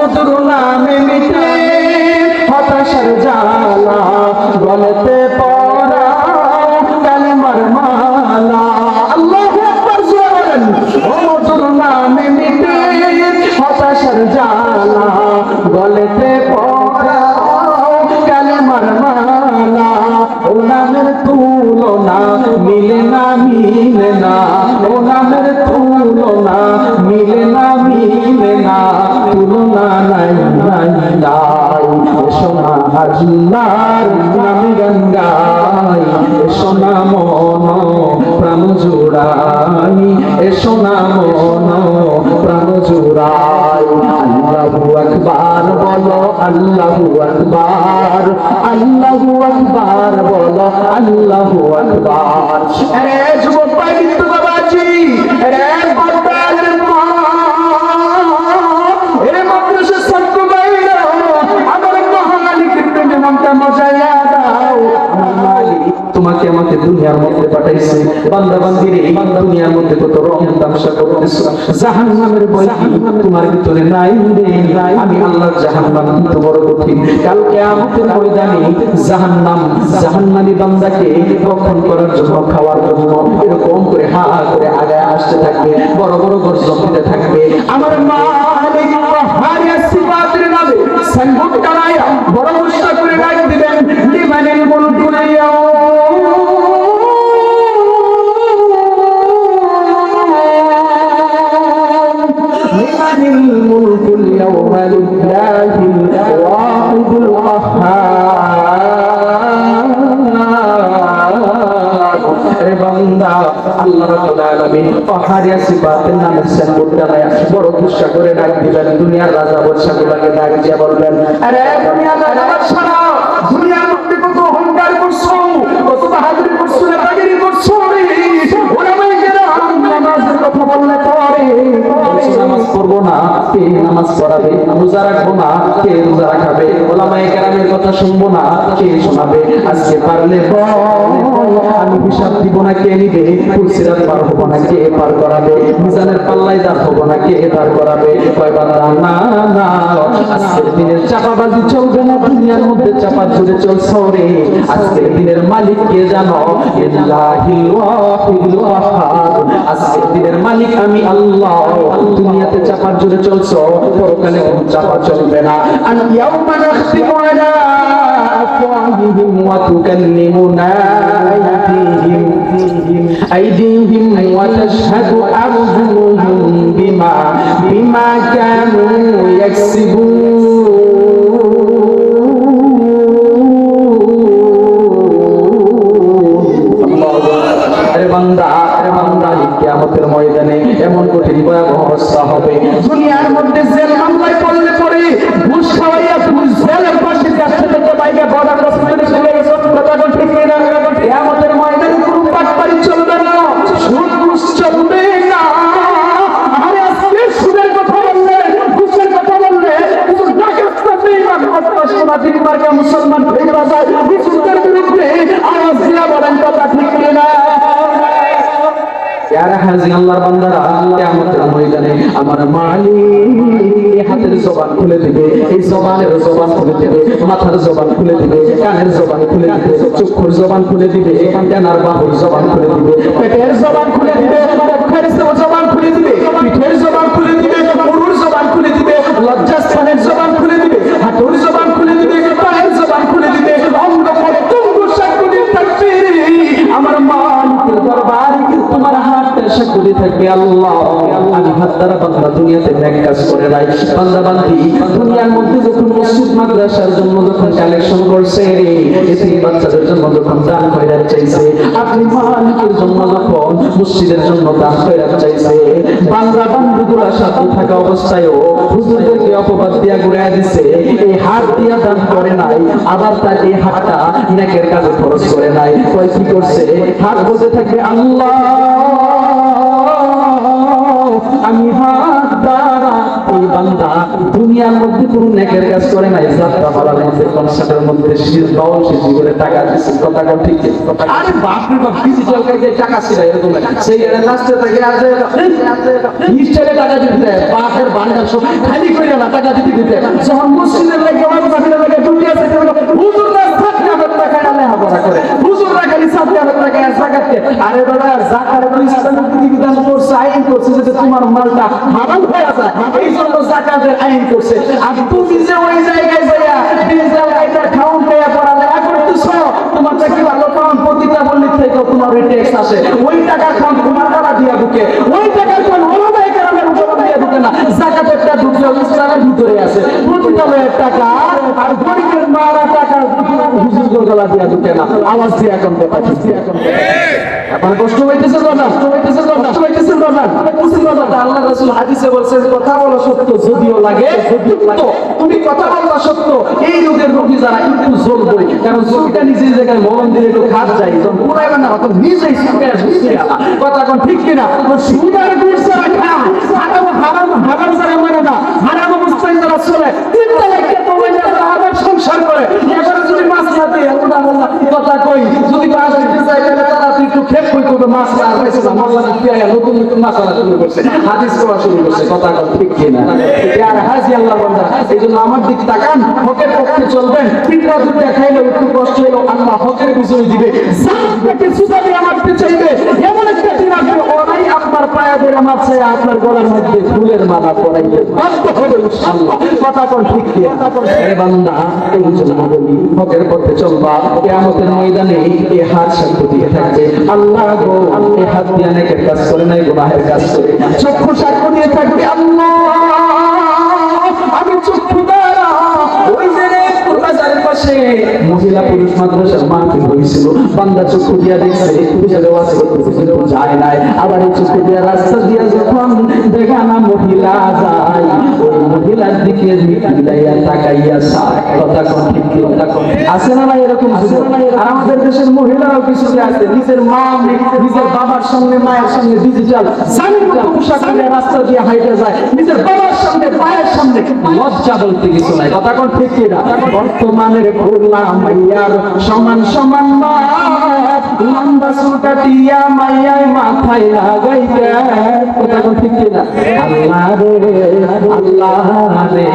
মধুর নামে মিটে হতাশার জ্বালা, গলেতে পরাও কালেমার মালা। আল্লাহু আকবার বলেন। ও মধুর নামে মিটে হতাশার জ্বালা, গলেতে পরাও কালেমার মালা। ও নামের তুলনা মিলে না, মিলে না, ও নামের তুলনা মিলে না, মিলে না, তুলনা নাই নাই নাই। সোনা আল্লাহর নামে গান গাই, সোনা মন প্রাণ জুড়াই, সোনা মন প্রাণ জুড়াই। আল্লাহু আকবার বলো, আল্লাহু আকবার, আল্লাহু আকবার বলো, আল্লাহু আকবার। আরে যুবক ভাই কিন্তু বাবাজি, আরে বাবাদের মা, আরে মাদ্রাসা ছাত্র ভাইরা, আমার মহামালিকের প্রেমে মনটা মজাইয়া দাও। আমার মালিক তোমাকে আমাকে দুনিয়ার মধ্যে পাঠাইছে, বান্দা বান্দির এই দুনিয়ার মধ্যে কত রং তামাশা করতেছো, জাহান্নামের ভয় তোমার ভিতরে নাই রে নাই। আমি আল্লাহর জাহান্নাম কিন্তু বড় কঠিন। কাল কিয়ামতের ময়দানে জাহান্নাম জাহান্নামী বান্দাকে ভক্ষণ করার জন্য, খাওয়ার জন্য এরকম করে হা করে আগায় আসতে থাকবে, বড় বড় গর্জন দিতে থাকবে। আমার মালিক হারিয়া সিফাতের নামে সাইনবোর্ড টানায়া বড় ঘোষণা করে ডাক দিবেন, লিমানিল মুলকুল লিমানিল মুলকুল ইয়াওমা লিল্লাহিল ওয়াহিদুল কাহ্হার। রে বান্দা, আল্লাহ রাব্বুল আলামিন পাহাড়িয়া সিফাতের নামে সাইনবোর্ড টানায়া বড় ঘোষণা করে ডাক দিবেন। দুনিয়ার রাজা বাদশাগুলোকে ডাক দিয়ে বলবেন, আরে দুনিয়ার রাজা বাদশারা, দুনিয়ার মধ্যে কত অহংকার করছো, কত বাহাদুরি করছো, নেতাগিরি করছো রে। ওলামায়ে কেরাম নামাজের কথা বললে পরে নামাজ পড়বো না, কে নামাজ পড়াবে? রোজা রাখবো না, কে রোজা রাখাবে? ওলামায়ে কেরামের কথা শুনবো না, কে শোনাবে? আজকে পারলে বল, আমি হিসাব দিব না, কে নিবে? ফুলসিরাত পার হবো না, কে পার করাবে? মিজানের পাল্লায় দাঁড় হবো না, কে দাঁড় করাবে? কয় বান্দা না না, আজকের দিনের চাপাবাজি চলবে না, দুনিয়ার মধ্যে চাপা জুড়ে চলছে রে। আজকের দিনের মালিক কে জানো? লিল্লাহিল ওয়াহিদুল কাহ্হার। আজকের দিনের মালিক আমি আল্লাহ। দুনিয়াতে চাপা জুড়ে চলছো, পরকালে কোনো চাপা চলবে না। আন ইয়াউমা নাখতিমু আলা আফওয়াহিহিম ওয়া তুকাল্লিমুনা আইদিহিম ওয়া তাশহাদু আরজুলুহুম বিমা কানু ইয়াকসিবুন। কিয়ামতের ময়দানে এমন কঠিন ভয়াবহ অবস্থা হবে, দুনিয়ার মধ্যে জেল মামলায় পড়লে পরে ঘুষ খাওয়াইয়া ঘুষ জেলের পাশে কাছে থেকে বাইরে বড় রসুলের চলে গেছে। কথা ঠিক না? কিয়ামতের ময়দানে কোনো পাটপাড়ি চলবে না, সুদ ঘুষ চলবে না। আরে আজকে সুদের কথা বললে, ঘুষের কথা বললে, কিছু ডাকাতদের সমাজের মার্কা মুসলমান হয়ে যায়, কিছুদের বিরুদ্ধে আওয়াজ দিয়া বলেন কথা ঠিক না? আল্লাহর বান্দারা, কিয়ামতের ময়দানে আমার মালিক হাতের জবান খুলে দিবে, এই জবানের জবান খুলে দিবে, মাথার জবান খুলে দিবে, কানের জবান খুলে দিবে, চক্ষুর জবান খুলে দিবে, ডানার বাহুর জবান খুলে দিবে, পেটের জবান খুলে দিবে, মুখের জবান খুলে দিবে, পিঠের জবান খুলে দিবে, মুরুর জবান খুলে দিবে, লজ্জাস্থানের জবান খুলে দিবে, হাঁটুর জবান খুলে দিবে, পায়ের জবান খুলে দিবে। অঙ্গ প্রত্যঙ্গ সাক্ষী থাকবে আমার মালিকের দরবারে, তোমার হাতটা সাক্ষী থাকবে আল্লাহ আমি হাত দ্বারা বান্দা দুনিয়াতে নেক কাজ করে নাই। বান্দা বান্দি দুনিয়ার মধ্যে যখন মসজিদ মাদ্রাসার জন্য যখন কালেকশন করছে, এতিম বাচ্চাদের জন্য যখন দান খয়রাত চাইছে, আপনি মালিকের জন্য যখন মসজিদের জন্য দান খয়রাত চাইছে, বান্দা বান্দিগুলোর সাথে থাকা অবস্থায়ও হুজুরদেরকে অপবাদ দিয়া ঘুরাইয়া দিছে, এই হাত দিয়া দান করে নাই, আবার তার এই হাতটা নেকের কাজে খরচ করে নাই। কয় কি করছে? হাত বলতে থাকবে আল্লাহ আমি হাত দ্বারা এই বান্দা দুনিয়ার মধ্যে কোন নেকের কাজ করে নাই, যাত্রা পালার মধ্যে কনসার্টের মধ্যে বাউল শিশু করে টাকা দিচ্ছে, কথা কর ঠিক কথা। আরে বাপ রে বাপ, ডিজিটাল কাজে টাকা ছিল এরকম সেই লাস্টে থেকে আছে নিশ্চয় টাকা দিতে বাপের বান্ডার সব খালি করে না টাকা দিতে দিতে যখন মসজিদের লাগে আমার বাপের লাগে দুনিয়া থেকে হুজুর না থাকলে আমার টাকা আলে হাবরা করে হুজুর না খালি সাথে আমার টাকা জাকাতে। আরে বাবা জাকাত তো ইসলামের বিধান করছে, আইন করছে যে তোমার মালটা হারাম হয়ে যায়, এই জন্য জাকাতের আইন করছে। আর তুমি যে ওই জায়গায় যাইয়া ডিজিটাল আইটা খাউন পেয়ে পড়ালেখা করতেছো, তোমারটা কি ভালো পাউন প্রতিটা বললি থেকে তোমার ট্যাক্স আসে, ওই টাকা খান তোমার টাকা দিয়া ঢুকে, ওই টাকা খান ওলামায়ে কেরামের উপর দিয়া ঢুকে না, জাকাতেরটা ঢুকে ইসলামের ভিতরে আছে, প্রতিটালের টাকা আর গরিবের মারা টাকা হুজুর গলা দিয়া ঢুকে না। আওয়াজ দিয়ে এখন কথা ঠিক এখন আমার কষ্ট হইতেছে না, কষ্ট হইতেছে না, কষ্ট হইতেছে না, বুঝছেন না? আল্লাহ রাসূল হাদিসে বলেছেন কথা বলা সত্য যদিও লাগে সত্য, তুমি কথা বলা সত্য। এই রোগের রোগী যারা একটু জ্বলবে, কারণ জ্বলটা নিজের জায়গায় মলম দিলে একটু খাট যায়, যখন পুরাইবে না তখন নিজেই শুকে আসবে। কথা কোন ঠিক কিনা? সুদার গুড় যারা খায়, হারাম হারাম হারাম যারা মানে না, হারাম অবস্থায় যারা চলে, তিনটা লাগে তোমায় যারা আবার সংসার করে, এবারে যদি মাছ খাতে কথা কই যদি মাছ দিতে চাই তাহলে তারা একটু খেপ কই করবে, মাছ আর পাইছে না, মাছ দিয়ে নতুন নতুন মাছ আনা শুরু করছে, হাদিস করা শুরু করছে। কথা ঠিক কিনা? আর হাজি আল্লাহ বান্দা, এই জন্য আমার দিক তাকান, হকের পক্ষে চলবেন। পিঠা দুটা খাইলে একটু কষ্ট হলো, আল্লাহ হকের বিজয় দিবে। জানটাকে সুদাবে আমাকে চাইবে, এমন একটা দিন আসবে ওরাই আপনার পায়ে ধরে আমার চাই আপনার গলার মধ্যে ফুলের মালা পরাইবে, বাধ্য হবে ইনশাআল্লাহ। কথা কোন ঠিক কিনা? এ বান্দা, এই জন্য বলি হকের পথে চলবা, কিয়ামতের ময়দানে এই হাত সাক্ষ্য দিয়ে থাকবে, আল্লাহ গো এই হাত দিয়ে নেকের কাজ করে নাই, গুনাহের কাজ করে, চক্ষু সাক্ষ্য দিয়ে থাকবে, আল্লাহ আমি চক্ষু দ্বারা ওই যে বাজারের পাশে মহিলা পুরুষ মাদ্রাসার মাহফিল হয়েছিল, বান্দা চক্ষু দিয়া দেখছে, বুঝাতে ওয়াজ করতেছে কিন্তু যায় নাই। আবার এই চক্ষু দিয়া রাস্তা দিয়া যখন দেখা না মহিলা যায়, ওই মহিলার দিকে মিলাইয়া তাকাইয়া চায়। কথা কোন ঠিক কি? কথা কোন আছে না এরকম? আর আমাদের দেশের মহিলারাও কিছু আছে, নিজের মা নিজের বাবার সামনে মায়ের সামনে ডিজিটাল জানির মতো পোশাক পরে রাস্তা দিয়ে হাইটে যায়, নিজের বাবার সামনে মায়ের সামনে, লজ্জা বলতে কিছু নাই। কথা কোন ঠিক কি? বর্তমানের ভোলা মাইয়ার সমান সমান মা, লম্বা চুলটা দিয়া মাইয়ায় মাথায় লাগাইতে। কথা কোন ঠিক কি না? আল্লাহ রে আল্লাহ রে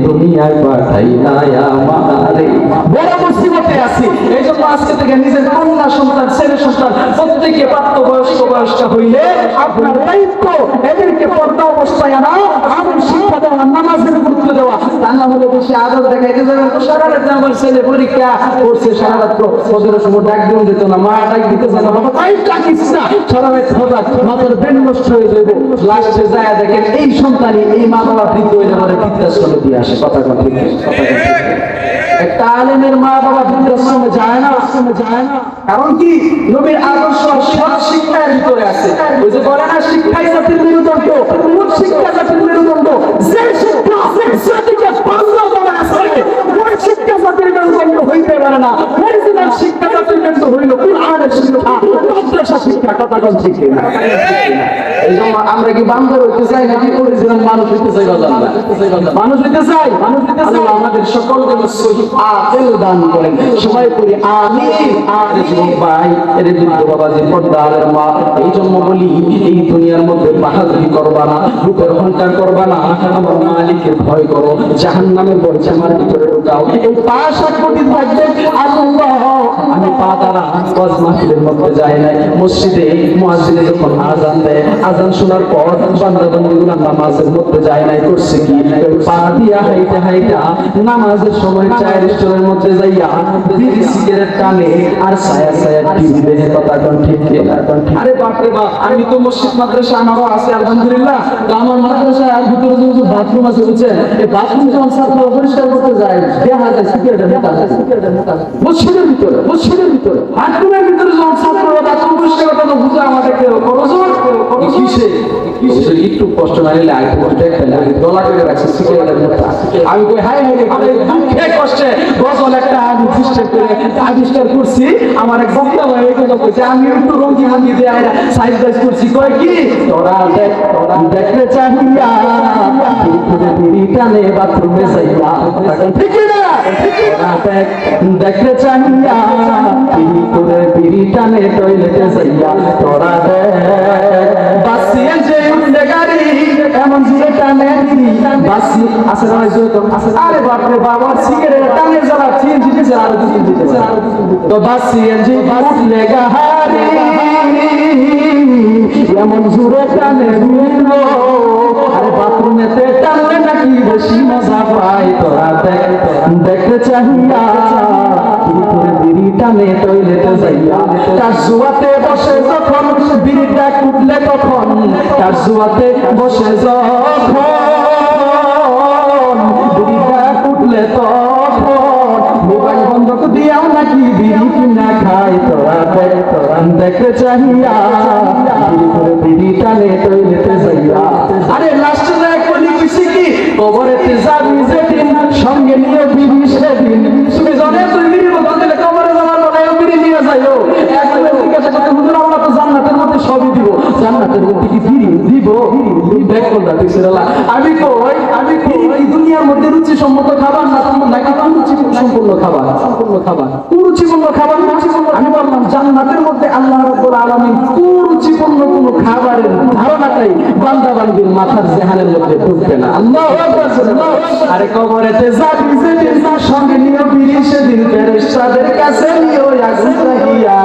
দুনিয়ায় পাঠাইলা আমারে, বড় মুসিবতে আছি। এই জন্য আজকে থেকে নিজের কন্যা সন্তান ছেলে সন্তান প্রত্যেকে প্রাপ্তবয়স্ক বয়স্কা হইলে আপনার দায়িত্ব এদেরকে পর্দা অবস্থায় আনা, আমল শিক্ষা দেওয়া, নামাজের গুরুত্ব দেওয়া। তা না হলে বসে আদর দেখাইতে যাবেন, সারা রাত আমার ছেলে পরীক্ষা করছে, সারা রাত ফজরের সময় ডাক দিতে দিত না, মা ডাক দিতে না, বাবা তাই ডাকিস না, সারা রাত হঠাৎ মাথার ব্রেন নষ্ট হয়ে যাবে। লাস্টে যায় দেখেন এই সন্তানই এই মা বাবা বৃদ্ধ হয়ে আমাদের বৃদ্ধাশ্রমে দিয়ে আসে। কথা কথা ঠিক একটা আলেমের মা বাবা বৃদ্ধাশ্রমে যায় না, আশ্রমে যায় না, কারণ কি? নবীর আদর্শ সৎ শিক্ষার ভিতরে আছে। ওই যে বলে না শিক্ষাই জাতির মেরুদণ্ড, কোন শিক্ষা জাতির মেরুদণ্ড? যে শিক্ষা জাতিকে বাংলা বলা আছে, ওই শিক্ষা জাতির মেরুদণ্ড হইতে পারে না। অরিজিনাল শিক্ষা জাতির মেরুদণ্ড হইল কুরআনের শিক্ষা, মাদ্রাসা শিক্ষা। কথা কোন ঠিক না? এই জন্য আমরা কি বান্দর হইতে চাই নাকি অরিজিনাল মানুষ হইতে চাই? মানুষ হইতে চাই, মানুষ হইতে চাই। আল্লাহ আমাদের সকলকে সহিহ আকল দান করেন, সবাই করি আমিন। আর যুবক ভাই, এর বৃদ্ধ বাবা যে পর্দার মা, এই জন্য বলি এই দুনিয়ার মধ্যে বাহাদুরি করবা না, রূপের অহংকার করবা না, আমার মালিকের ভয় করো, জাহান্নামের ভয় আমার ভিতরে ঢুকাও। এই পা সাক্ষী থাকবে আল্লাহ, আমি পা দ্বারা ওয়াজ মাহফিলের মধ্যে যাই নাই, মসজিদে মুয়াজ্জিন যখন আযান দেয়, আযান শোনার পর বান্দা বান্দীগুলো নামাজের মধ্যে যায় নাই, করছে কি? পা দিয়া হাইটা হাইটা নামাজের সময় চায়ের স্টোরের মধ্যে যাইয়া বিড়ি সিগারেট টানে আর ছায়া ছায়া টিভি দেখে। কথা কোন ঠিক কি? আরে বাপ রে বাপ, আমি তো মসজিদ মাদ্রাসা আমারও আছে আলহামদুলিল্লাহ। তো আমার মাদ্রাসায় আর ভিতরে যে বাথরুম আছে বুঝছেন, এই বাথরুম যখন ছাত্র পরিষ্কার করতে যায় দেখা যায় সিগারেটের মোটা মসজিদের ভিতরে, মসজিদের ভিতরে বাথরুমের ভিতরে যখন ছাত্র বাথরুম পরিষ্কার করতে তো বুঝে আমাদেরকে কিসে কিসে একটু কষ্ট না নিলে আগে কষ্ট একটা লাগে, গলা করে রাখছে সিগারেটের মোটা। আমি কই হাই হাই দুঃখে কষ্টে গজল একটা আবিষ্কার করছি। আমার এক বক্তা ভাই এই কথা কইছে, আমি একটু রঙিন হামি দিয়ে সাইজ বাইজ করছি। কয় কি তোরা দেখতে চাহিয়া বিড়ি টানে বাথরুমে যাইয়া, ঠিক না? দেখতে চাহিয়া বিড়ি টানে টয়লেটে যাইয়া, তোরা বাসিয়ে যে উঠে গাড়ি এমন জুড়ে টানে বাসি আছে না? আরে বাপরে বাবা, সিগারেট টানে জ্বালা চিন দিতেছে আর দিন দিতেছে। তো বাসিয়ে যে উঠলে গাড়ি এমন জুড়ে টানে দিল, আরে বাথরুমেতে টানলে নাকি বেশি মজা পাই। তোরা দেখতে চাহিয়া বিড়ি টানে টয়লেটে যাইয়া, তার জুয়াতে বসে যখন বিড়িটা কুটলে তখন, তার জুয়াতে বসে যখন বিড়িটা কুটলে তখন মোবাইল বন্ধ দিয়াও নাকি বিড়ি কিনা খাই। তোরা দেখতে চাহিয়া বিড়ি টানে টয়লেটে যাইয়া। আরে লাস্ট দেখ বলি কিছু কি কবরেতে যাবি যেদিন, সঙ্গে নিয়ে বিড়ি সেদিন। তুমি জানে তুই বিড়ি বলতে দিলে কবরে যাওয়ার পরে বিড়ি নিয়ে যাইও। একবারে জিজ্ঞাসা করতে হুজুর আমরা তো জান্নাতের মধ্যে সবই দিব, জান্নাতের মধ্যে কি বিড়ি দিব? দেখ কোনটা দিছিল। আমি কই এই দুনিয়ার মধ্যে রুচি সম্মত খাবার না নাকি কুরুচি সম্পূর্ণ খাবার? সম্পূর্ণ খাবার, কুরুচিপূর্ণ খাবার না। আমি বললাম জান্নাতের মধ্যে আল্লাহ রাব্বুল আলামিন কুরুচিপূর্ণ কোনো খাবারের ধারণাটাই বান্দা বান্দির মাথার জেহানের মধ্যে ঢুকবে না। আল্লাহু আকবার। আরে কবরেতে যাবি যেদিন, সঙ্গে নিয়ে বিড়ি সেদিন, ফেরেশতাদের কাছে নিয়ে আগুন চাহিয়া।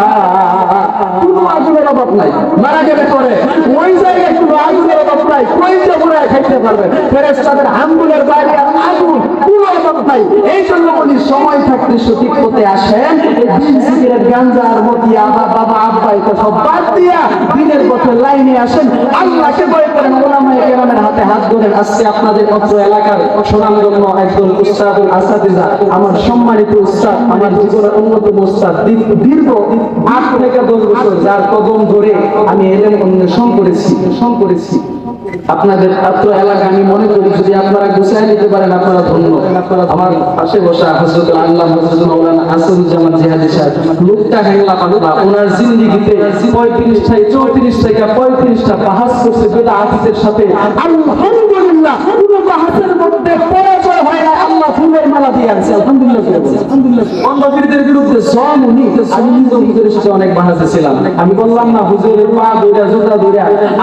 কোনো আগুনের অভাব নাই, মারা গেলে পরে ওই জায়গায় কোনো আগুনের অভাব নাই, কইতে পুরো খাইতে পারবে। ফেরেশতাদের আঙ্গুলের বাইরে আগুন, কোনো অভাব নাই। এই জন্য বলি সময় থাকতে সঠিক পথে আসেন। এই বিন সিগারেট গাঞ্জা আর মদিয়া বাবা আব্বা এটা সব বাদ দিয়া দিনের পথে লাইনে আসেন, আল্লাহকে ভয় করেন, ওলামায়ে কেরামের হাতে হাত ধরেন। আজকে আপনাদের অত্র এলাকার সুনামগণ্য একজন উস্তাদুল আসাতিজা, আমার সম্মানিত উস্তাদ, আমার জীবনের অন্যতম উস্তাদ, দীর্ঘ 8 থেকে 10 বছর যার কদম ধরে আমি এলেম অন্বেষণ করেছি। আপনাদের ছাত্র এলাকা আমি মনে করি যদি আপনারা গুছাই নিতে পারেন আপনারা ধন্য। আমার পাশে বসা হযরত আল্লাহ হযরত মাওলানা হাসানুজ্জামান জিহাদি সাহেব, লোকটা হ্যাংলা পাতলা, ওনার জিন্দেগিতে 34 থেকে 35টা বাহাস করছে বিদআতের সাথে। আলহামদুলিল্লাহ কোন বাহাসের মধ্যে পরাজয় হয় না, আল্লাহ ফুলের মালা দিয়ে আনছে। আলহামদুলিল্লাহ। অন্ধবিরদের বিরুদ্ধে জমুনি আমি নিজে হুজুরের সাথে অনেক বাহাসে ছিলাম। আমি বললাম না হুজুরের পা ধরে জুতা ধরে,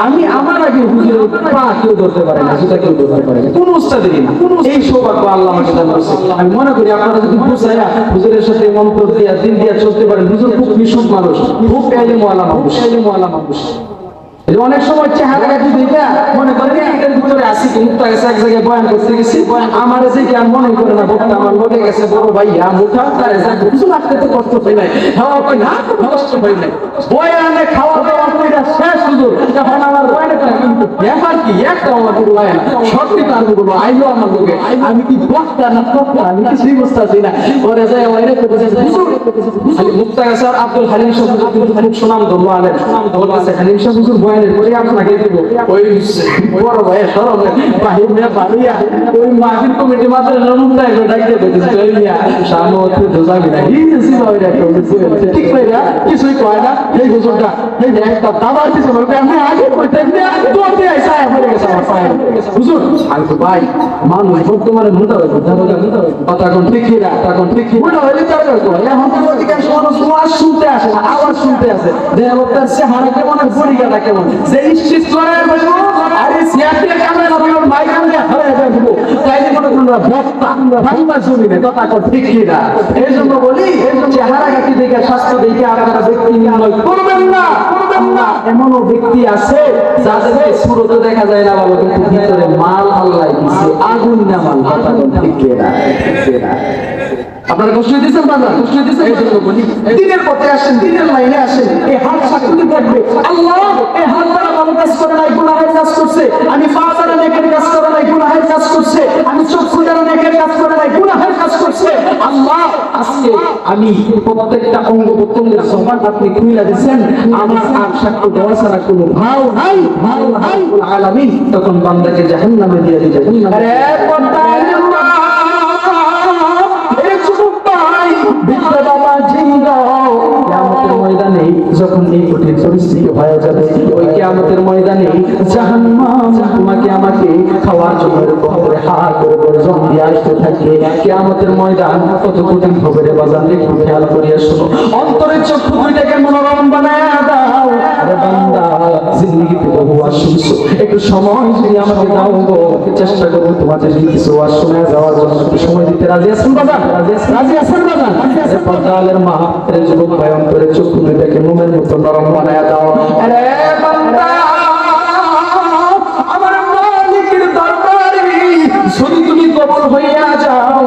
আমি আমার আগে হুজুরের পা কেউ ধরতে পারে না, জুতা কেউ ধরতে পারে না, কোন উস্তাদেরই না। এই সৌভাগ্য আল্লাহ আমাকে দান করেছে। আমি মনে করি আপনারা যদি বুঝায়া হুজুরের সাথে মন্ত্র দিয়া দিন দিয়া চলতে পারেন, হুজুর খুব মিশুক মানুষ, খুব এলেমওয়ালা মানুষ। অনেক সময় চেহারা দেখি দেখে মনে করেন এটার ভিতরে আসি, মুখটা গেছে এক জায়গায় বয়ান করতে গেছি, আমার যে কি আর মনে করে না বক্তা আমার লগে গেছে বড় ভাইয়া মুখা তারে কিছু লাগতে তো কষ্ট পাই নাই, খাওয়া পাই না কষ্ট পাই নাই, বয়ানে খাওয়া দাওয়া কইরা শেষ হুজুর। যখন আমার বয়ানে ব্যাপার কি একটা আমার বললাম সত্যি তার বলবো আইলো আমার লোকে, আমি কি বক্তা না বক্তা আমি কিছুই বুঝতেছি না। পরে যাই আমার এটা হুজুর মুক্তা গেছে আর আব্দুল হালিম সাহেব কিন্তু খুব সুনাম ধরলো আলেন, সুনাম ধরলো আছে হালিম সাহেব হুজুর বয়ানের পরে আপনাকে দিব ওই বড় ভাই সরব বাহির নিয়ে বাড়িয়া ওই মাহফিল কমিটি মাত্র নমুনা এলো ডাকতে দিতেছে ওই নিয়া সামনে দোজাবি না এই যে সিবা ওই একটা ঠিক কইরা কিছুই কয় না। এই হুজুরটা এই একটা দাবার দিছে বলতে আমি আগে কইতে আমি দৌড়তে আইসা পড়ে গেছে আমার পায়ে। হুজুর আইতো ভাই মানুষ বর্তমানে মোটা হয়ে কথা কোন ঠিক না তখন ঠিক মোটা হইলে তার করে এখন তো অধিকাংশ মানুষ ওয়াজ শুনতে আসে না, আওয়াজ শুনতে আসে। দেহবতার চেহারা কেমন আর বডিগাটা কেমন, যে ইস্টিস করে বসবো আরে সিয়াতে ক্যামেরা ধরে মাইক আনলে হয়ে যাবো তাইলে মনে করুন বক্তা ভাঙবা জমিনে কথা কোন ঠিক না। এইজন্য বলি চেহারা গাতি দেখে স্বাস্থ্য দেখে আপনারা ব্যক্তি নির্ণয় করবেন না। এমনও ব্যক্তি আছে যাদেরকে সুরত দেখা যায় না বাবা, কিন্তু ভিতরে মাল আল্লাহ দিয়েছে আগুন না মাল কথা কোন ঠিক না। আপনারা কষ্ট দিয়েছেন বাবা, কষ্ট দিয়েছেন। এই জন্য বলি দিনের পথে আসেন, দিনের লাইনে আসেন। এই হাত সাক্ষী থাকবে আল্লাহ এই হাত দ্বারা ভালো কাজ করে নাই, গুনাহের কাজ করছে। আমি পা দ্বারা নেকের কাজ করে নাই, গুনাহের কাজ করছে। আমি চক্ষু দ্বারা নেকের কাজ করে নাই, গুনাহের কাজ করছে। আল্লাহ আজকে আমি প্রত্যেকটা অঙ্গ প্রত্যঙ্গের সমান আপনি খুইলা দিচ্ছেন, আমার আর সাক্ষ্য দেওয়া ছাড়া কোনো ভাও নাই। আলামিন তখন বান্দাকে জাহান্নামে দিয়ে দিবেন। আরে পদ্মা দিয়ে আসতে থাকবে। কিয়ামতের ময়দান কত কঠিন হবে রে বাজান, একটু খেয়াল করিয়া শোনো। অন্তরের চক্ষু দুইটাকে মনোরম বানায়া দাও। আরে বান্দা, জিন্দেগিতে বহু ওয়াজ শুনছো, একটু সময় যদি আমাকে দাও গো, চেষ্টা করবো তোমাদের কিছু ওয়াজ শোনা যাওয়ার জন্য। একটু সময় দিতে রাজি আছেন বাজান? রাজি আছেন বাজান? পর্দালের মা, যুবক ভাই, অন্তরের চক্ষু দুইটাকে মোমের মতো নরম বানায়া দাও। আরে বান্দা, আমার মালিকের দরবারে যদি তুমি কবুল হইয়া যাও,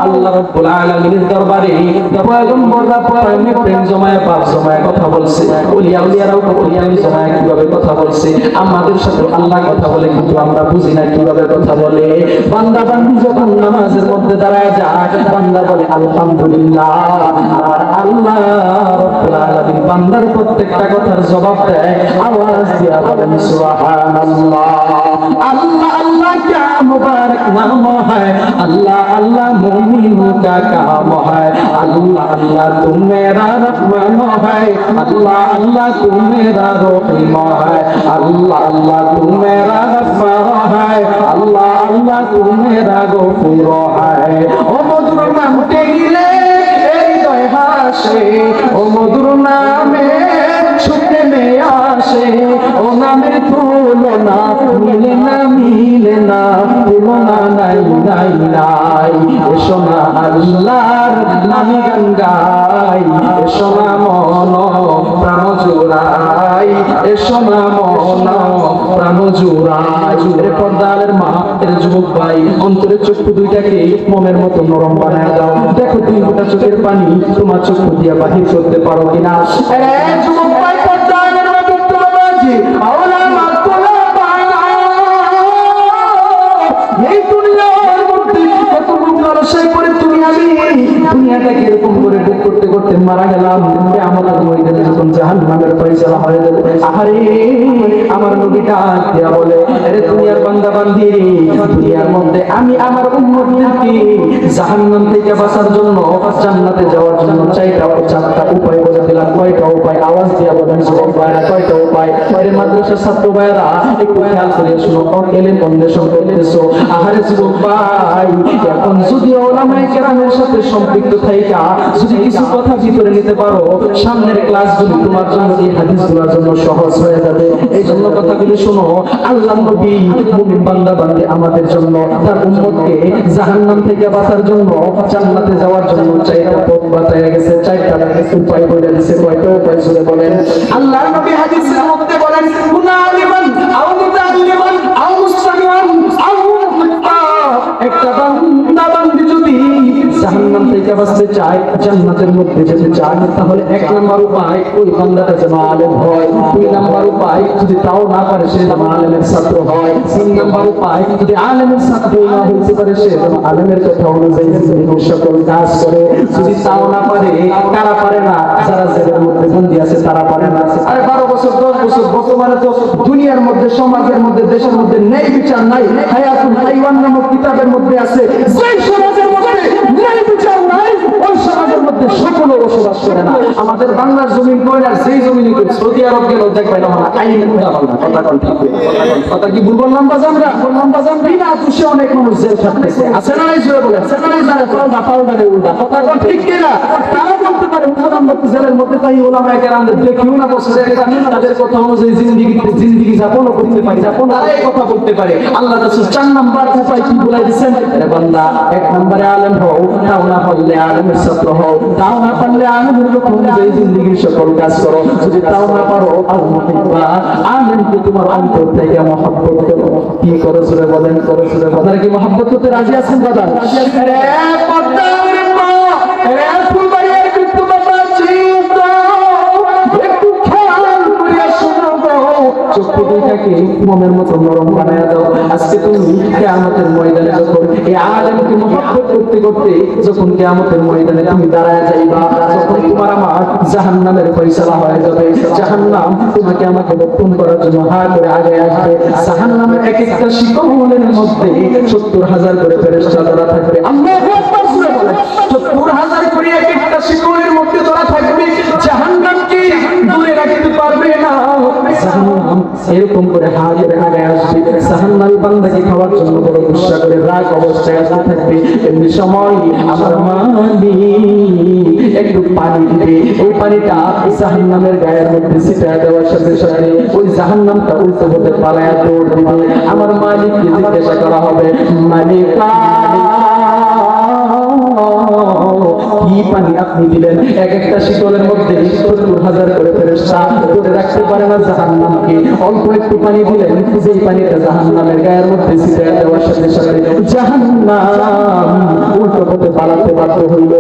আল্লাহ রাব্বুল আলামিনের দরবারে পয়গম্বররা প্রেম জমায়, পাপ জমায় কথা বলছে, ওলিয়ারাও ওলিয়ামি জমায় কিভাবে কথা বলছে। আমাদের সাথে আল্লাহ কথা বলে, কিন্তু আমরা বুঝি না কিভাবে কথা বলে। বান্দা বান্দি যখন নামাজের মধ্যে দাঁড়ায় যায়, বান্দা বলে আলহামদুলিল্লাহ, আর আল্লাহ রাব্বুল আলামিন বান্দার প্রত্যেকটা কথার জবাব দেয় আওয়াজ দিয়া বলেন সুবহানাল্লাহ। अल्लाह अल्लाह क्या मुबारक नाम है, अल्लाह अल्लाह मोमिन का काम है, अल्लाह अल्लाह तू मेरा रहमान है, अल्लाह अल्लाह तू मेरा रहीम है, अल्लाह अल्लाह तू मेरा गफ्फार है, अल्लाह अल्लाह तू मेरा गफूर है। ओ मधुर नामटे गिले हृदय हासे, ओ मधुर नामे छुटे में आसे, ओ नामेर तुलना मिले ना मिলে না, তুলনা নাই নাই নাই। এসো না আল্লাহর নামে গান গাই, এসো না মন প্রাণ জোড়াই, এসো না মন প্রাণ জোড়াই। এর পর্দালের মা, এর যুবক ভাই, অন্তরের চক্ষু দুইটাকে মোমের মতো নরম বানায় দাও। দেখো দুই ফোঁটা চোখের পানি তোমার চক্ষু দিয়া বাহির করতে পারো কিনা। যুবক ভাই, পর্দালের মা, বাবাজি আওলা মাতুলা এই দুনিয়ার মধ্যে কতগুলো আশায় করে তুমি আমি দুনিয়াটাকে এরকম করে ভোগ করতে করতে মারা গেলাম। কিয়ামতের ময়দানে যখন জাহান্নামের ফয়সালা হয়ে যাবে, আহারে আমার নবী ডাক দিয়া বলে, আরে দুনিয়ার বান্দা বান্দি, দুনিয়ার মধ্যে আমি আমার উম্মতদেরকে জাহান্নাম থেকে বাঁচার জন্য, জান্নাতে যাওয়ার জন্য চারটা উপায় বলে দিলাম। কয়টা উপায়? আওয়াজ দিয়া বলেন সুবহানাল্লাহ, কয়টা উপায়? আরে মাদ্রাসার ছাত্র ভাইরা একটু খেয়াল করে শুনো, এলেম অন্বেষণ করতেছো। আহারে যুবক ভাই, এখন যদি উলামায়ে কেরামের সাথে সম্পৃক্ত থাইকা যদি কিছু কথা ভিতরে নিতে পারো, সামনের ক্লাসগুলি তোমার জন্য, এই হাদিসগুলোর জন্য সহজ হয়ে যাবে। এই জন্য কথাগুলি শোনো। আল্লাহর নবী মুমিন বান্দা বান্দি আমাদের জন্য, তার উম্মতকে জাহান্নাম থেকে বাঁচার জন্য, জান্নাতে যাওয়ার জন্য চারটা পথ বাতায় গেছে, চারটা উপায় বলে দিয়েছে। কয়টা উপায় শুনে বলেন? আল্লাহর নবী হাদিসের মধ্যে বলেন, কুনা আলিমান আও মুতাআল্লিমান আও মুসতামিআন আও একটা বান্দা বান্দি যদি জাহান্নাম থেকে বাঁচতে চায়, জান্নাতের মধ্যে যেতে চায়, তাহলে এক নাম্বার উপায় ওই বান্দাটা যেন আলেম হয়। দুই নাম্বার উপায় যদি তাও না পারে, সে যেন আলেমের ছাত্র হয়। তিন নাম্বার উপায় যদি আলেমের ছাত্র না হইতে পারে, সে যেন আলেমের কথা অনুযায়ী সকল কাজ করে। যদি তাও না পারে, কারা পারে না? যারা জেলের মধ্যে বন্দী আছে তারা পারে না। আরে 12 বছর 10 বছর বর্তমানে তো দুনিয়ার মধ্যে, সমাজের মধ্যে, দেশের মধ্যে ন্যায় বিচার নাই। হায়াতুল হাইওয়ান নামক কিতাবের মধ্যে আছে, যে সমাজের মধ্যে ন্যায় বিচার নাই, ওই সমাজের মধ্যে সকলে বসবাস করে না। আমাদের বাংলার জমিন কয়লার, সেই জমিনে সৌদি আরব গেল দেখবেন আমরা আইন উল্টা পাল্টা কথা কোন ঠিক কথা কি ভুল বললাম? বাজানরা বললাম, বাজান বিনা দোষে অনেক মানুষ জেল খাটতেছে, আছে না? নাই জোরে বলেন, আছে না? নাই জানে পাল্টা পাল্টারে উল্টা কথা কোন ঠিক কিনা? তারা বলতে পারে উদাহরণ মধ্যে জেলের মধ্যে তাই ওলামায়ে কেরামদের দেখিও না বছরে তাদের কথা অনুযায়ী জিন্দেগি যাপনও করতে পারি, তারা এই কথা বলতে পারে। আল্লাহ রাসূল 4 নাম্বার উপায় কি বলে দিয়েছেন? আরে বান্দা, 1 নম্বরে আলেম হও, তাও না পারলে আলেমের ছাত্র হও, তাও না পারলে আলেমের লোক অনুযায়ী জিন্দেগির সকল কাজ করো। যদি তাও না পারো, আলেমকে তোমার অন্তর থেকে মহব্বত করো। কি করো সুরে বলেন, করো সুরে বলেন। আপনারা কি মহব্বত করতে রাজি আছেন দাদা? রাজি আছেন? রে পদ্মার মা, রে ফুলবাড়িয়ার কিন্তু বাবা চিন্তা, একটু খেয়াল করিয়া শোনো গো, চক্ষু দুইটাকে মোমের মতো নরম বানায়া দাও। আজকে তুমি কিয়ামতের ময়দানে যখন এই আলেমকে মহব্বত করতে করতে যখন কিয়ামতের ময়দানে তুমি দাঁড়ায় যাইবা, যখন তোমার আমার জাহান্নামের ফয়সালা হয়ে যাবে, জাহান্নাম তোমাকে আমাকে বক্ষণ করার জন্য হা করে আগে আসবে। জাহান্নামের এক একটা শিকলের মধ্যে 70,000 করে ফেরেশতা ধরা থাকবে। আল্লাহু আকবার জোরে বলেন, 70,000 করে এক একটা শিকলের মধ্যে ধরা থাকবে। জাহান্নামকে দূরে রাখতে পারবে না। জাহান্নাম এরকম করে হা করে আগে আসবে। জাহান্নামী বান্দাকে খাওয়ার জন্য বড় গুসা করে রাগ অবস্থায় আসতে থাকবে, এমনি সময় আমার মালিক একটু পানি দিবে, ওই পানিটা জাহান্নামের গায়ের মধ্যে ছিটায় দেওয়ার সাথে সাথে ওই জাহান্নামটা উল্টো হতে পালায়া দৌড় দিবে। আমার মালিককে জিজ্ঞাসা করা হবে, মালিকা কি পানি আপনি দিলেন? এক একটা শীতলের মধ্যে 70,000 করে ফেরেশতা ধরে রাখতে পারে না জাহান্নামকে। অল্প একটু পানি দিলেন, যেই পানিটা জাহান্নামের গায়ের মধ্যে ছিটিয়ে দেওয়ার সাথে সাথে জাহান্নাম উল্টো পথে পালাতে বাধ্য হইল।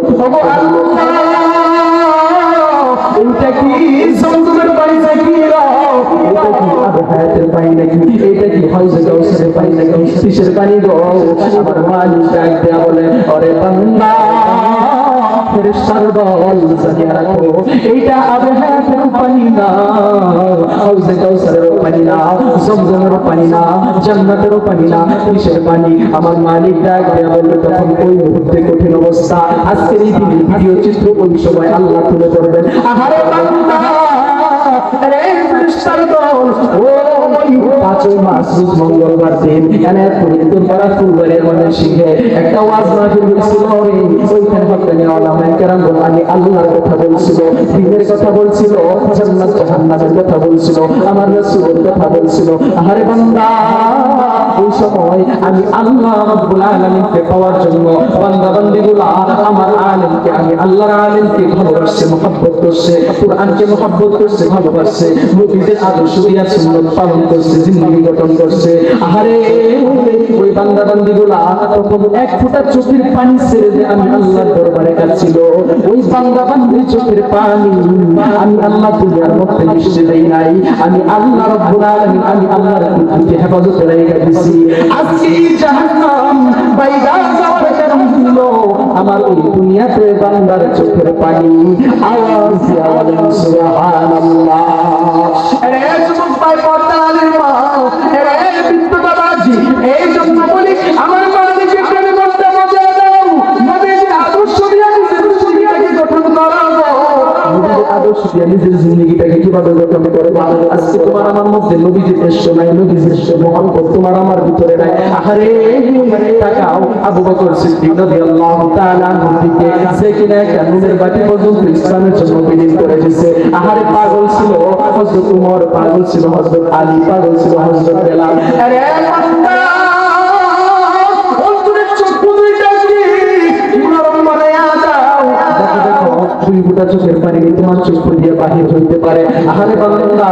এটা কি জমজমের পানি নাকি? এটা কি আবু হায়াতের পানি নাকি? এটা কি হাউজে কাউসারের পানি নাকি? কিসের পানি গো? আমার মালিক ডাক দেয়া বলে, ওরে বান্দা ফেরেশতার দল জানিয়ে রাখো, এইটা আবু হায়াতের পানি না, হাউজে কাউসারের পানি না, জমজমের পানি না, জান্নাতের পানি না। কিসের পানি? আমার মালিক ডাক দেয়া বলে, তখন ওই মুহূর্তে কঠিন অবস্থা। আজকের এই ভিডিও চিত্র ওই সময় আল্লাহ তুলে ধরবেন। আহারে বান্দা রে ফেরেশতার দল, ওই 5 মাস রোজ মঙ্গলবার দিন এখানে পবিত্র পাড়া ফুলবাড়ির মধ্যে শিখে একটা ওয়াজ মাহফিল হয়েছিল। ওইখানে হকানি ওলামায়ে কেরাম আমি আল্লাহর কথা বলছিল, দ্বীনের কথা বলছিল, জান্নাত জাহান্নামের কথা বলছিল, আমার রাসূলের কথা বলছিল। আহারে বান্দা ওই সময় আমি আল্লাহ রাব্বুল আলামিনকে পাওয়ার জন্য বান্দা বান্দীগুলা আমার আলেমকে, আমি আল্লাহর আলেমকে ভালোবাসছে, মহব্বত করছে, কুরআনকে মহব্বত করছে, ভালোবাসছে, নবীদের আদর্শ দিয়া সুন্নাত পালন করছে, জিন্দেগি গঠন করছে। আহারে ওই বান্দা বান্দীগুলা তখন এক ফোঁটা চোখের পানি ছেড়ে দিয়ে আমি আল্লাহর দরবারে কাঁদছিল। ওই বান্দা বান্দীর চোখের পানি আমি আল্লাহ দুনিয়ার মধ্যে মিশতে দেই নাই, আমি আল্লাহ রাব্বুল আলামিন, আমি আল্লাহর কুদরতে হেফাজতে রেখে দিছি। আজকে জাহান্নাম বাইদা যাওয়ার কারণ হলো আমার ওই দুনিয়াতে বান্দার চোখের পানি। আওয়াজ দিয়া বলেন সুবহানাল্লাহ। আরে যুবক ভাই, পর্দার মা, আরে বৃদ্ধ বাবাজি, এই জন্য বলি আমার মালিকের প্রেমে মধ্যে মজা দাও, নবীর আদর্শ দিয়া নিজের জীবনটাকে গঠন করাবো, নবীর আদর্শ দিয়া নিজের জীবনটাকে কিভাবে গঠন করবো। আজকে তোমার আমার মধ্যে নবীজির দেশ নাই, নবীজির মহব্বত তোমার আমার ভিতরে নাই। আহারে তাকাও আবু বকর সিদ্দিক রাদিয়াল্লাহু তাআলা আনহু দিকে, সে কিনা একটা নুনের বাটি পর্যন্ত ইসলামের জন্য বিলীন করে দিয়েছে। আহারে পাগল ছিল হযরত উমর, পাগল ছিল হযরত আলী, পাগল ছিল হযরত বেলাল। আরে বান্দা অন্তরের চক্ষু দুইটা কি নরম বানায়া দাও, দেখো দেখো দুই ফুটা চোখের পানি তোমার চক্ষু দিয়ে বাহির হইতে পারে। আহারে বান্দা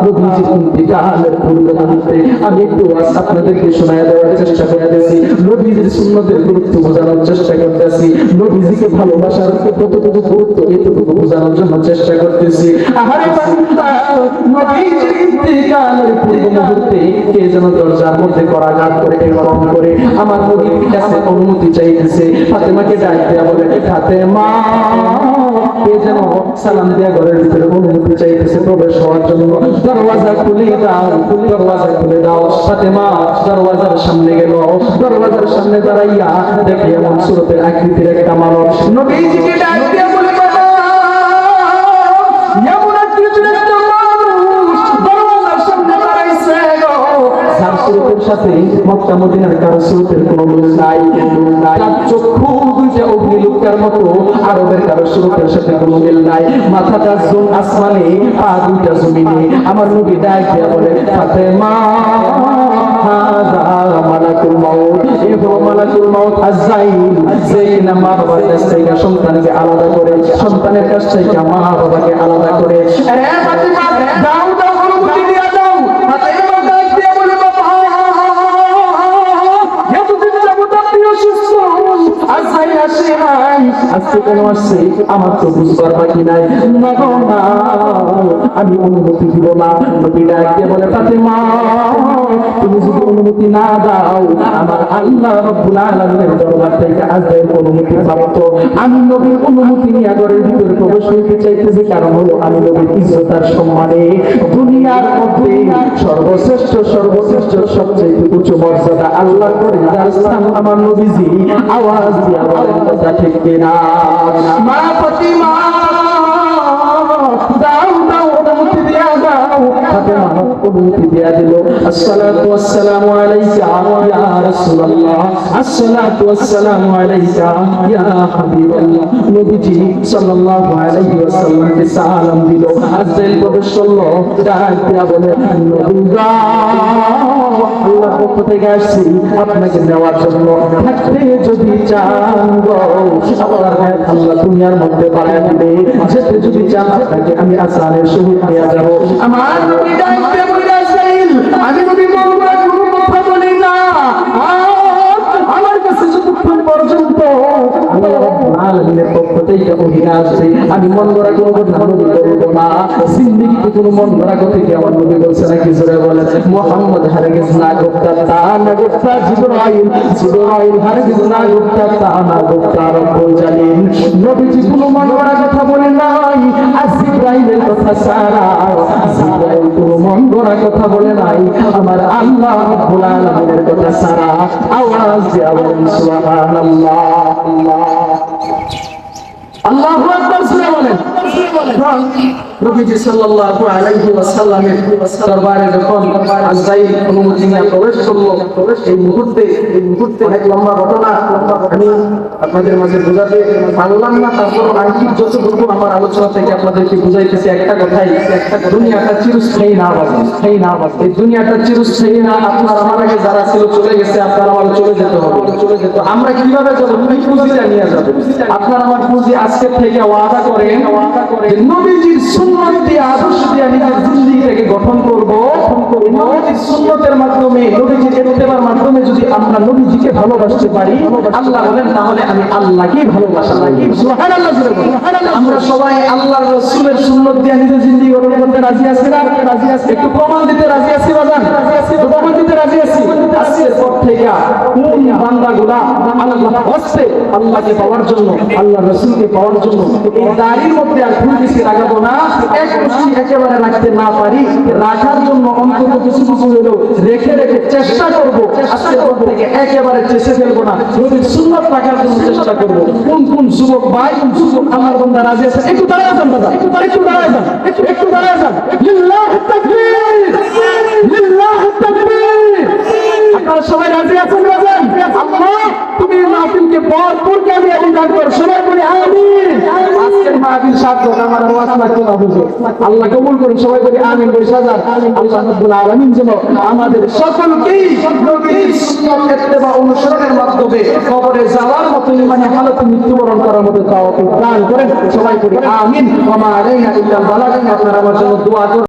নবীজির ইন্তিকালের পূর্ব মুহূর্তে আমি একটু আপনাদেরকে শোনায়া দেওয়ার চেষ্টা করতেছি, নবীজির সুন্নতের গুরুত্ব বোঝানোর চেষ্টা করতেছি, নবীজিকে ভালোবাসার কতটুকু গুরুত্ব এতটুকু বোঝানোর জন্য চেষ্টা করতেছি। আহারে বান্দা নবীজির ইন্তিকালের পূর্ব মুহূর্তে কে যেন দরজার মধ্যে করাঘাত করে এরকম করে আমার নবীর কাছে অনুমতি চাইতেছে। ফাতেমাকে ডাক দেয়া বলে, ফাতেমা কে যেন সালাম দেয়া ঘরের ভিতরে অনুমতি চাইতেছে প্রবেশ হওয়ার জন্য। দরওয়াজা খুলে দাও, দরওয়াজা খুলে দাও। ফাতেমা দরওয়াজার সামনে গেল, দরওয়াজার সামনে দাঁড়াইয়া দেখে এমন সুরতের আকৃতির একটা মানব নবীজিকে ডাক দিয়া বলে, বাবা এমন আকৃতির একটা মানুষ দরওয়াজার সামনে দাঁড়াইছে গো, যার সুরতের সাথে মক্কা মদিনার কারো সুরতের কোনো মিল নাই। তার চক্ষু দুইটা অগ্নিলুকার মতো, আরবের কারো সুরতের সাথে কোনো মিল নাই। মাথাটা আসমানে, পা দুইটা জমিনে। আমার নবী ডাক দিয়া বলে, ফাতেমা হাযা মালাকুল মাউত, এ হলো মালাকুল মাউত আজরাইল, যে কিনা মা বাবার কাছ থেকে সন্তানকে আলাদা করে, সন্তানের কাছ থেকে মা বাবাকে আলাদা করে। আরে ফাতেমা দাও দাও অনুমতি দিয়া দাও। ফাতেমা ডাক দিয়া বলে, বাবা এতদিন যাবত আপনি অসুস্থ, আজরাইল আসে নাই, আজকে কেন আসছে আমার তো বুঝবার বাকি নাই। না গো না, আমি অনুমতি দিব না। নবী ডাক দিয়ে বলে, ফাতেমা তুমি যদি অনুমতি না দাও, আমার আল্লাহ রাব্বুল আলামিনের দরবার থেকে আজরাইল অনুমতি প্রাপ্ত। আমি নবীর অনুমতি নিয়ে ঘরের ভিতরে প্রবেশ করতে চাইতেছি, কারণ হলো আমি নবীর ইজ্জত আর সম্মানে দুনিয়ার মধ্যে সর্বশ্রেষ্ঠ সর্বশ্রেষ্ঠ সবচেয়ে উচ্চ মর্যাদা আল্লাহ করে যার স্থান আমার নবীজি। আওয়াজ দিয়া বলেন কথা ঠিক কিনা? মা ফাতিমা দাও দাও অনুমতি দিয়া দাও। ফাতেমা অনুমতি দেয়া দিল আসসালাতু ওয়াসসালামু আলাইকা ইয়া রাসূলুল্লাহ আসসালাতু ওয়াসসালামু আলাইকা ইয়া হাবিবাল্লাহ নবীজি সাল্লাল্লাহু আলাইহি ওয়াসাল্লামকে সালাম দিল আজরাইল প্রবেশ করলো ডাক দিয়া বলে নবী গো আল্লাহর পক্ষ থেকে আসছি আপনাকে নেওয়ার জন্য থাকতে যদি চান গো আমার হায়াত আল্লাহ দুনিয়ার মধ্যে বাড়ায় দিবে যেতে যদি চান আপনাকে আমি আসানের সহিত নিয়ে যাব আমার নবী ডাক দিয়ে বলে আজরাইল আমি নবী মোহাম্মদ কোনো কথা বলি না আমার কাছে যতক্ষণ পর্যন্ত আল্লাহ রাব্বুল আলামিনের পক্ষ থেকে ওহী আসবে আমি মন গড়া কোনো কথা বলবো না জিন্দেগিতে কোনো মন গড়া কথা কি আমার নবী বলছে নাকি জোরে বলেন মুহাম্মদ হারগিজ না গুপ্তা তা না গুপ্তা জিবরাইল হারগিজ না গুপ্তা তা না গুপ্তা রব্বুল জালিল নবীজি কোনো মন গড়া কথা বলেন নাই আর জিবরাইলের কথা সারা জিবরাইল কোনো মন গড়া কথা বলে নাই আমার আল্লাহ রাব্বুল আলামিনের কথা সারা আওয়াজ দিয়ে বলেন সুবহানাল্লাহ আল্লাহু আকবার সুরে বলেন নবীজি সাল্লাল্লাহু আলাইহি ওয়াসাল্লামের দরবারে যখন আজরাইল অনুমতি নিয়ে প্রবেশ করলো এই মুহূর্তে অনেক লম্বা ঘটনা আমি আপনাদের মাঝে বোঝাতে পারলাম না তারপর আংশিক যতটুকু আমার আলোচনা থেকে আপনাদেরকে বুঝাইতেছি একটা কথাই দুনিয়াটা চিরস্থায়ী না বাজে এই দুনিয়াটা চিরস্থায়ী না আপনার আমার আগে যারা ছিল চলে গেছে আপনার আমার চলে যেতে হবে আমরা কিভাবে যাবো তুমি পুঁজিটা নিয়ে যাবে আপনার আমার পুঁজি আজকে থেকে ওয়াদা করেন যে নবীজির সুন্নাত দিয়ে আদর্শ দিয়ে নিজের জিন্দেগিটাকে গঠন করব নবীজির সুন্নতের মাধ্যমে নবীজির ইত্তেবার মাধ্যমে যদি আমরা নবীজিকে ভালোবাসতে পারি আল্লাহ বলেন তাহলে আমি আল্লাহকেই ভালোবাসা লাগি সুবহানাল্লাহ আমরা সবাই আল্লাহর রাসূলের সুন্নাত দিয়ে নিজের জিন্দেগি গঠন করতে রাজি আছি না একটু প্রমাণ দিতে রাজি আছি বাজান প্রমাণ দিতে রাজি আছি আজকের পর থেকে কোন বান্দাগুলা আল্লাহ হস্তে আল্লাহকে পাওয়ার জন্য আল্লাহর রাসূলকে পাওয়ার জন্য এই দাড়ির মধ্যে আর ভুল কিছু লাগাবো না এক মুষ্টি একেবারে রাখতে না পারি রাখার জন্য অন্তত কিছু হলো রেখে চেষ্টা করবো আজকের পর থেকে একেবারে চেষ্টা ফেলবো না নবীর সুন্নাত রাখার জন্য চেষ্টা করবো কোন যুবক ভাই আমার বান্দা রাজি আছে একটু দাঁড়ায় যান দাদা একটু দাঁড়ায় যান লিল্লাহু তাকবীর লিল্লাহু তাকবীর আপনারা সবাই রাজি আছেন বাজান আল্লাহ তুমি মাহফিলকে ভরপুর কামিয়াবি দান করো সবাই বলি আমিন আজকের মাহফিল সার্থক আমার ওয়াজ লাগতো না বুঝো আল্লাহ কবুল করুন সবাই বলি আমিন বলি সাজার আল্লাহ রাব্বুল আলামিন যেন আমাদের সকলকেই নবীর সুন্নাত ইত্তেবা অনুসরণের মাধ্যমে কবরে যাওয়ার মতো ইমানি হালতে মৃত্যুবরণ করার মতো তাওফিক দান করেন সবাই বলি আমিন ওয়া মা আলাইনা ইল্লাল বালাগ আপনারা আমার জন্য দোয়া করুন